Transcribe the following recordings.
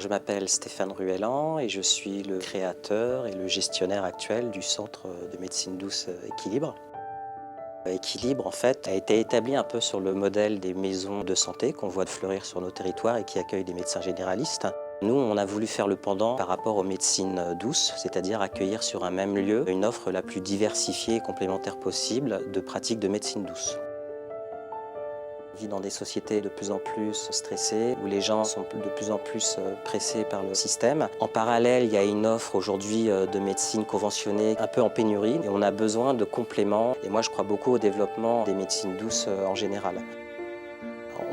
Je m'appelle Stéphane Ruellan et je suis le créateur et le gestionnaire actuel du centre de médecine douce Équilibre. Équilibre, en fait, a été établi un peu sur le modèle des maisons de santé qu'on voit fleurir sur nos territoires et qui accueillent des médecins généralistes. Nous, on a voulu faire le pendant par rapport aux médecines douces, c'est-à-dire accueillir sur un même lieu une offre la plus diversifiée et complémentaire possible de pratiques de médecine douce. On vit dans des sociétés de plus en plus stressées, où les gens sont de plus en plus pressés par le système. En parallèle, il y a une offre aujourd'hui de médecine conventionnée un peu en pénurie et on a besoin de compléments. Et moi, je crois beaucoup au développement des médecines douces en général.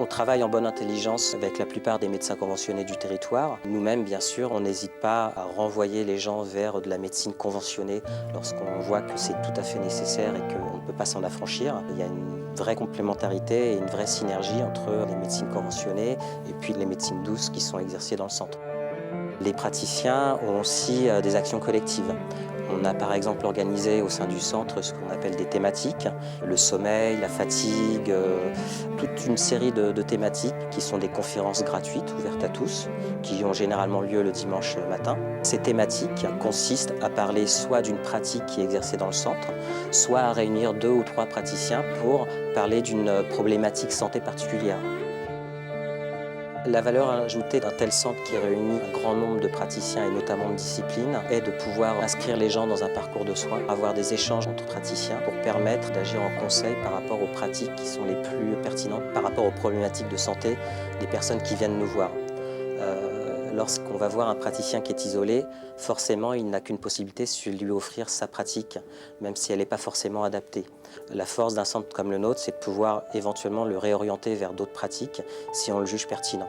On travaille en bonne intelligence avec la plupart des médecins conventionnés du territoire. Nous-mêmes, bien sûr, on n'hésite pas à renvoyer les gens vers de la médecine conventionnée lorsqu'on voit que c'est tout à fait nécessaire et qu'on ne peut pas s'en affranchir. Il y a une vraie complémentarité et une vraie synergie entre les médecines conventionnées et puis les médecines douces qui sont exercées dans le centre. Les praticiens ont aussi des actions collectives. On a par exemple organisé au sein du centre ce qu'on appelle des thématiques, le sommeil, la fatigue, toute une série de thématiques qui sont des conférences gratuites ouvertes à tous, qui ont généralement lieu le dimanche matin. Ces thématiques consistent à parler soit d'une pratique qui est exercée dans le centre, soit à réunir 2 ou 3 praticiens pour parler d'une problématique santé particulière. La valeur ajoutée d'un tel centre qui réunit un grand nombre de praticiens et notamment de disciplines est de pouvoir inscrire les gens dans un parcours de soins, avoir des échanges entre praticiens pour permettre d'agir en conseil par rapport aux pratiques qui sont les plus pertinentes, par rapport aux problématiques de santé des personnes qui viennent nous voir. Lorsqu'on va voir un praticien qui est isolé, forcément il n'a qu'une possibilité, c'est de lui offrir sa pratique, même si elle n'est pas forcément adaptée. La force d'un centre comme le nôtre, c'est de pouvoir éventuellement le réorienter vers d'autres pratiques si on le juge pertinent.